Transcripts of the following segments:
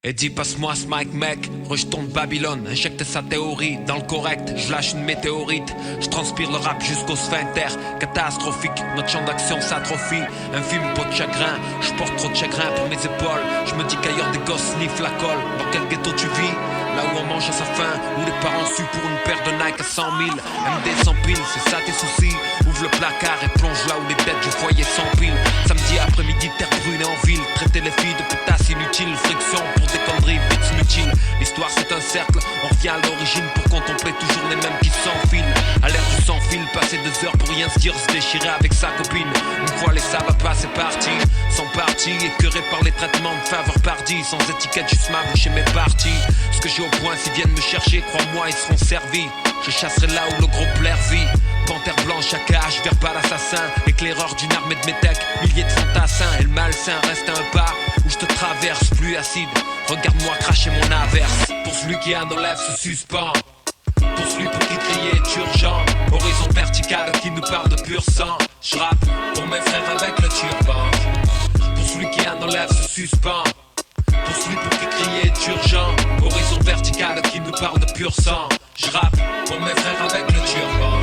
Et dis passe-moi ce mic mec, rejetons de Babylone, injecte sa théorie dans le correct, je lâche une météorite, je transpire le rap jusqu'au sphincter, catastrophique, notre champ d'action s'atrophie, infime pot de chagrin, je porte trop de chagrin pour mes épaules, je me dis qu'ailleurs des gosses sniffent la colle, dans quel ghetto tu vis? Là où on mange à sa faim, où les parents suent pour une paire de Nike à 100 000 MD sans pile, c'est ça tes soucis. Ouvre le placard et plonge là où les bêtes du foyer s'empilent. Samedi après-midi, terre brûlée en ville. Traiter les filles de pétasses inutiles. Friction pour des conneries vite inutiles. L'histoire c'est un cercle, on revient à l'origine pour contempler toujours les mêmes qui s'enfilent. À l'air du sans-fil, passer 2 heures pour rien se dire, se déchirer avec sa copine. Une fois les ça va pas, c'est parti. Sans parti, écœuré par les traitements de faveur pardi. Sans étiquette, juste ma bouche et mes parties. Ce que j'ai au point, s'ils viennent me chercher, crois-moi, ils seront servis. Je chasserai là où le gros Blair vit. Panthère blanche à cage, vers pas l'assassin. Éclaireur d'une armée de métèques, milliers de fantassins. Et le malsain reste un pas où je te traverse, plus acide. Regarde-moi cracher mon averse. Pour celui qui a nos lèvres se suspend. Pour celui pour qui crier est urgent. Horizon vertical qui nous parle de pur sang. Je rappe pour mes frères avec le turban. Pour celui qui a nos lèvres se suspend. Pour celui pour qui crier est urgent. Horizon vertical qui nous parle de pur sang. Je rappe pour mes frères avec le turban.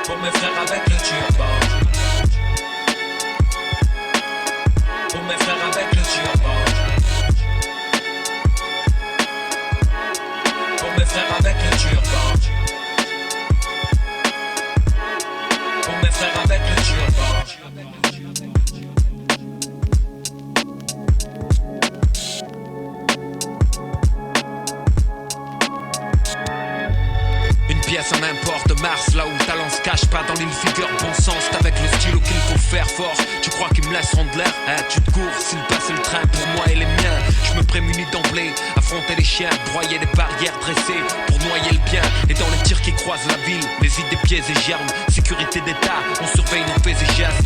Pour mes frères avec le turban. Pour mes frères avec le turban. Pour mes frères avec le turban. Pour mes frères avec le turban. Pièce en import de Mars, là où le talent se cache pas dans l'île figure. Bon sens, c'est avec le stylo qu'il faut faire fort. Tu crois qu'ils me laisseront de l'air? Tu te cours, s'il passe le train pour moi et les miens. Je me prémunis d'emblée, affronter les chiens, broyer les barrières dressées pour noyer le bien. Et dans les tirs qui croisent la ville, les idées, pieds et germes, sécurité d'état, on surveille nos faits et gestes.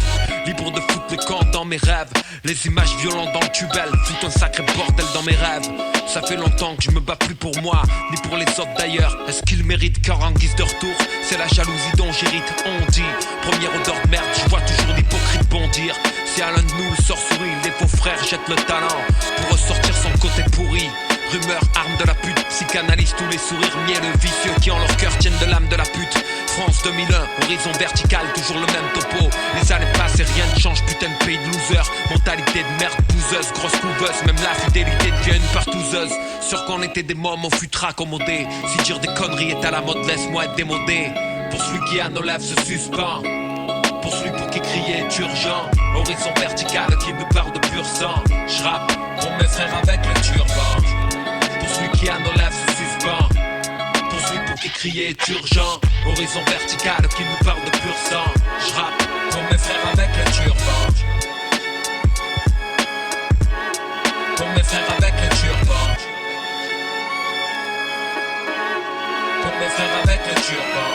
Libre de foutre le camp dans mes rêves. Les images violentes dans le tubel foutent un sacré bordel dans mes rêves. Ça fait longtemps que je me bats plus pour moi, ni pour les autres d'ailleurs. Est-ce qu'ils méritent qu'en en guise de retour? C'est la jalousie dont j'hérite, on dit. Première odeur de merde, je vois toujours l'hypocrite bondir. Si à l'un de nous le sort sourit, les faux frères jettent le talent pour ressortir son côté pourri. Rumeur, arme de la pute, psychanalyse tous les sourires mielleux vicieux qui en leur cœur tiennent de l'âme de la pute. France 2001, horizon vertical, toujours le même topo. Les années passent et rien ne change, putain de pays de losers. Mentalité de merde bouseuse, grosse couveuse. Même la fidélité devient une partouzeuse. Sûr qu'on était des mômes, on fut raccommodés. Si dire des conneries est à la mode, laisse-moi être démodé. Pour celui qui a nos lèvres se suspend. Pour celui pour qui crier est urgent. Horizon vertical qui nous parle de pur sang. Je rappe pour mes frères avec le turban. Pour celui qui a nos lèvres se suspend. Pour celui pour qui crier est urgent. Horizon vertical qui nous parle de pur sang. Je rappe pour mes frères avec le turban. Pour mes frères avec le turban. Pour mes frères avec le turban.